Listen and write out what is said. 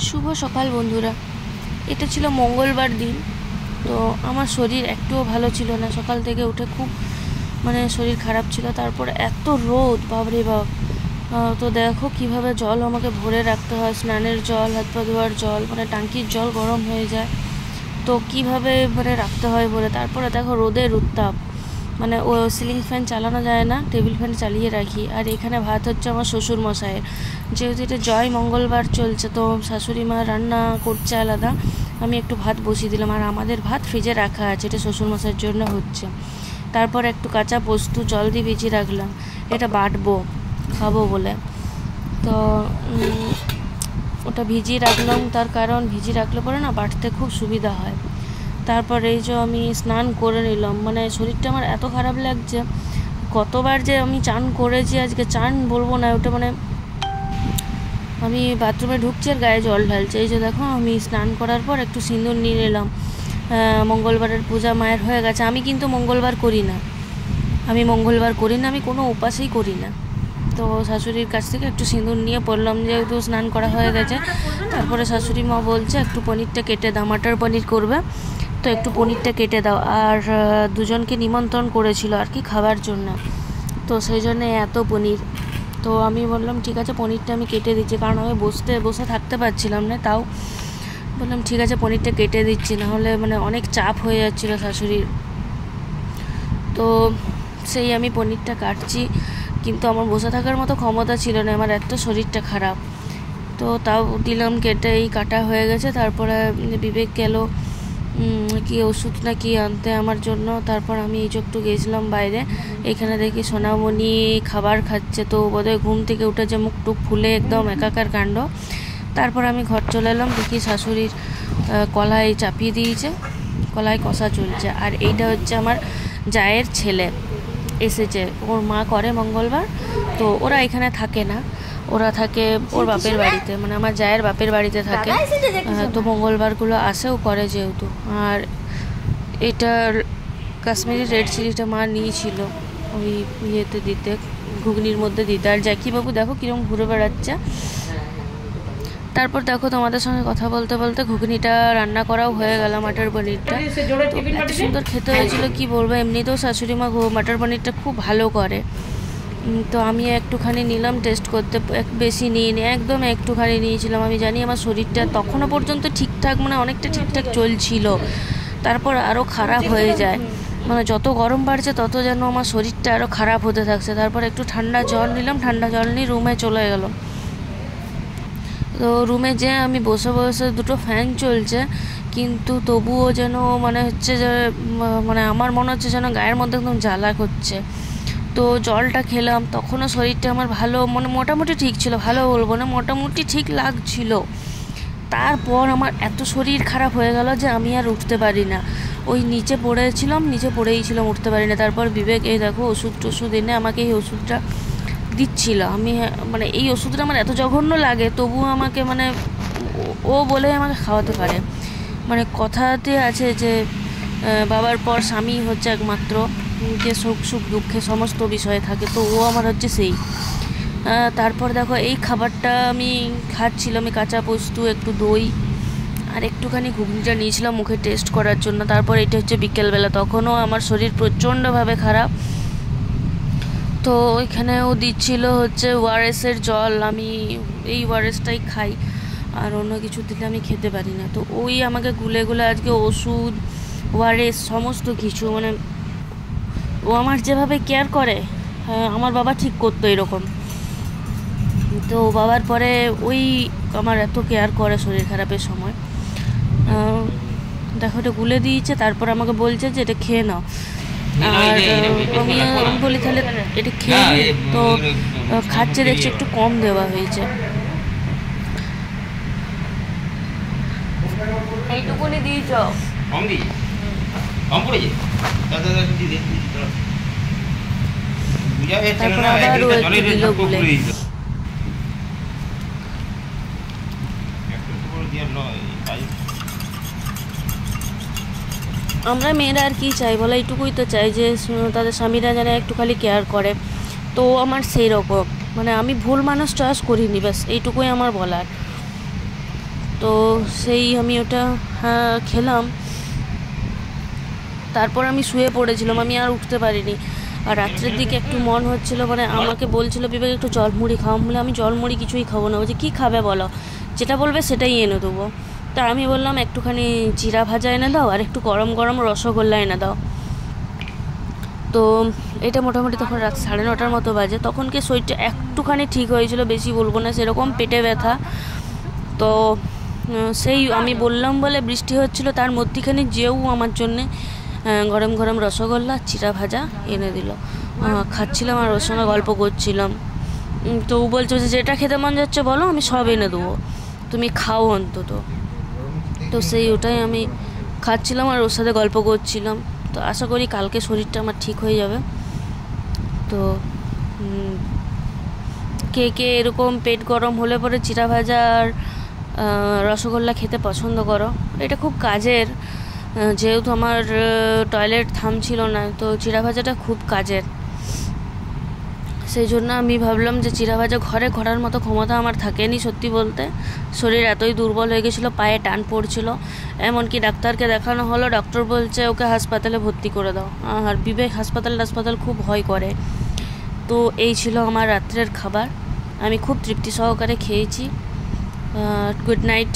শুভ সকাল বন্ধুরা। এটা ছিল মঙ্গলবার দিন। তো আমার শরীর একটুও ভালো ছিল না, সকাল থেকে উঠে খুব শরীর খারাপ ছিল। তারপর এত রোদ, বাপরে বাপ। তো দেখো কিভাবে জল আমাকে ভরে রাখতে হয়, স্নানের জল, হাত পা ধোয়ার জল, টাঙ্কির জল গরম হয়ে যায়। তো কিভাবে রাখতে হয় ভরে। তারপরে দেখো রোদের উত্তাপ, ও সিলিং ফ্যান চালানো যায় না, টেবিল ফ্যান চালিয়ে রাখি। আর এখানে ভাত হচ্ছে আমার শ্বশুর মশাইয়ের, যেহেতু এটা জয় মঙ্গলবার চলছে, তো শাশুড়ি মা রান্না করছে আলাদা, আমি একটু ভাত বসিয়ে দিলাম। আর আমাদের ভাত ফ্রিজে রাখা আছে, এটা শ্বশুর মশাইয়ের জন্য হচ্ছে। তারপর একটু কাঁচা পোস্ত জল দিয়ে ভিজিয়ে রাখলাম, এটা বাটবো খাবো বলে। তো ওটা ভিজিয়ে রাখলাম, তার কারণ ভিজিয়ে রাখলে পরে না বাটতে খুব সুবিধা হয়। তারপর এই যে আমি স্নান করে নিলাম, শরীরটা আমার এত খারাপ লাগছে। কতবার যে আমি চান করেছি আজকে, চান বলবো না, ওটা আমি বাথরুমে ঢুকছি আর গায়ে জল ঢালছে। এই যে দেখো আমি স্নান করার পর একটু সিঁদুর নিয়ে নিলাম। মঙ্গলবারের পূজা মায়ের হয়ে গেছে। আমি কিন্তু মঙ্গলবার করি না, আমি কোনো উপাসই করি না। তো শাশুড়ির কাছ থেকে একটু সিঁদুর নিয়ে পড়লাম, যেহেতু স্নান করা হয়ে গেছে। তারপরে শাশুড়ি মা বলছে একটু পনিরটা কেটে দাও, মাটার পনির করবে, তো একটু পনিরটা কেটে দাও। আর দুজনকে নিমন্ত্রণ করেছিল আর কি খাবার জন্য, তো সেই জন্যে এত পনির। তো আমি বললাম ঠিক আছে, পনিরটা আমি কেটে দিচ্ছি, কারণ আমি বসে থাকতে পারছিলাম না। তাও বললাম ঠিক আছে, পনিরটা কেটে দিচ্ছি, নাহলে অনেক চাপ হয়ে যাচ্ছিলো শাশুড়ির। তো সেই আমি পনিরটা কাটছি, কিন্তু আমার বসে থাকার মতো ক্ষমতা ছিল না, আমার এত শরীরটা খারাপ। তো তাও দিলাম কেটে, এই কাটা হয়ে গেছে। তারপরে বিবেক গেল কি ওষুধ না কি আনতে আমার জন্য। তারপর আমি এই একটু গেছিলাম বাইরে, এখানে দেখি সোনামণি খাবার খাচ্ছে, তো বোধহয় ঘুম থেকে উঠেছে, মুখ টুক ফুলে একদম একাকার কাণ্ড। তারপর আমি ঘর চলে এলাম, দেখি শাশুড়ির কলাই চাপিয়ে দিয়েছে, কলাই কষা চলছে। আর এইটা হচ্ছে আমার জায়ের ছেলে এসেছে, ওর মা করে মঙ্গলবার, তো ওরা এখানে থাকে না, ওরা থাকে ওর বাপের বাড়িতে, আমার জায়ের বাপের বাড়িতে থাকে। তো মঙ্গলবারগুলো আসেও করে যেহেতু। আর এটার কাশ্মীরি রেড চিলিটা মা নিয়েছিল ওই ইয়েতে দিতে, ঘুগনির মধ্যে দিতে। আর জ্যাকিবাবু দেখো কীরকম ঘুরে বেড়াচ্ছে। তারপর দেখো তোমাদের সঙ্গে কথা বলতে বলতে ঘুগনিটা রান্না করাও হয়ে গেল, মাটার পনিরটা। এত সুন্দর খেতে হয়েছিল কি বলবো। এমনিতেও শাশুড়ি মা মাটার পনিরটা খুব ভালো করে। তো আমি একটুখানি নিলাম টেস্ট করতে, বেশি নিইনি, একদম একটুখানি নিয়েছিলাম। আমি জানি আমার শরীরটা তখনও পর্যন্ত ঠিকঠাক অনেকটা ঠিকঠাক চলছিল, তারপর আরও খারাপ হয়ে যায়। যত গরম বাড়ছে তত যেন আমার শরীরটা আরও খারাপ হতে থাকছে। তারপর একটু ঠান্ডা জল নিলাম, ঠান্ডা জল নিয়ে রুমে চলে গেলাম। তো রুমে যে আমি বসে বসে, দুটো ফ্যান চলছে, কিন্তু তবুও যেন হচ্ছে যে আমার মনে হচ্ছে যেন গায়ের মধ্যে একদম জ্বালা করছে। তো জলটা খেলাম, তখনও শরীরটা আমার ভালো, মোটামুটি ঠিক ছিল, ভালো বলবো না, মোটামুটি ঠিক লাগছিল। তারপর আমার এত শরীর খারাপ হয়ে গেল যে আমি আর উঠতে পারি না, ওই নিচে পড়েইছিলাম, উঠতে পারি না। তারপর বিবেক এই দেখো ওষুধ এনে আমাকে এই ওষুধটা দিচ্ছিল। আমি এই ওষুধটা আমার এত জঘন্য লাগে, তবুও আমাকে ও বলে আমাকে খাওয়াতে পারে। কথাতে আছে যে বাবার পর স্বামী হচ্ছে একমাত্র, যে সুখ দুঃখে সমস্ত বিষয়ে থাকে, তো ও আমার হচ্ছে সেই। তারপর দেখো এই খাবারটা আমি খাচ্ছিলাম, আমি কাঁচা পোস্ত, একটু দই আর একটুখানি ঘুগনিটা নিয়েছিলাম মুখে টেস্ট করার জন্য। তারপর এটা হচ্ছে বিকেলবেলা, তখনও আমার শরীর প্রচণ্ডভাবে খারাপ। তো ওইখানেও দিচ্ছিল হচ্ছে ওআরএসের জল, আমি এই ওআরএসটাই খাই, আর অন্য কিছু দিলে আমি খেতে পারি না। তো ওই আমাকে গুলে আজকে ওষুধ, ওআরএস, সমস্ত কিছু, ও আমার যেভাবে কেয়ার করে, আমার বাবা ঠিক করতো এরকম। তো বাবার পরে ওই আমার এত কেয়ার করে শরীর খারাপের সময়। দেখো এটা গুলে দিয়েছে, তারপর আমাকে বলছে যে এটা খেয়ে নাও। আর আমি বলি তাহলে এটা খেয়ে, তো খাচ্ছে, দেখছি একটু কম দেওয়া হয়েছে, এইটুকুনি দিয়েছ। তারপর আবার ও একটু দিল গুলে। আমরা মেয়েরা আর কি চাই বলো, এইটুকুই তো চাই যে তাদের স্বামীরা যেন একটু খালি কেয়ার করে। তো আমার সেই রকম, আমি ভুল মানুষ চয়েস করিনি, ব্যাস এইটুকুই আমার বলার। তো সেই আমি ওটা খেলাম। তারপর আমি শুয়ে পড়েছিলাম, আমি আর উঠতে পারিনি। আর রাত্রের দিকে একটু মন হচ্ছিলো, মানে আমাকে বলছিল বিবেক একটু জলমুড়ি খাওয়া, বলে আমি জলমুড়ি কিছুই খাবো না। বলছে কী খাবে বলো, যেটা বলবে সেটাই এনে দেবো। তা আমি বললাম একটুখানি জিরা ভাজা এনে দাও আর একটু গরম গরম রসগোল্লা এনে দাও। তো এটা মোটামুটি তখন রাত 9:30 মতো বাজে। তখন কি শরীরটা একটুখানি ঠিক হয়েছিল, বেশি বলবো না, সেরকম পেটে ব্যথা। তো সেই আমি বললাম বলে বৃষ্টি হচ্ছিলো, তার মধ্যেখানে যেও আমার জন্যে গরম গরম রসগোল্লা চিরা ভাজা এনে দিল। খাচ্ছিলাম আর ওর সঙ্গে গল্প করছিলাম। তো ও বলছে যে যেটা খেতে মন যাচ্ছে বলো, আমি সব এনে দেবো, তুমি খাও অন্তত। তো সেই ওটাই আমি খাচ্ছিলাম আর ওর সাথে গল্প করছিলাম। তো আশা করি কালকে শরীরটা আমার ঠিক হয়ে যাবে। তো কে কে এরকম পেট গরম হলে পরে চিরা ভাজা আর রসগোল্লা খেতে পছন্দ করো? এটা খুব কাজের, যেহেতু আমার টয়লেট থামছিল না, তো চিরা ভাজাটা খুব কাজের। সেই জন্য আমি ভাবলাম যে চিরা ভাজা ঘরে করার মতো ক্ষমতা আমার থাকেনি সত্যি বলতে। শরীর এতই দুর্বল হয়ে গেছিলো, পায়ে টান পড়ছিল, এমনকি ডাক্তারকে দেখানো হলো, ডক্টর বলছে ওকে হাসপাতালে ভর্তি করে দাও। আর বিবেক হাসপাতাল খুব ভয় করে। তো এই ছিল আমার রাত্রের খাবার, আমি খুব তৃপ্তি সহকারে খেয়েছি। Good night.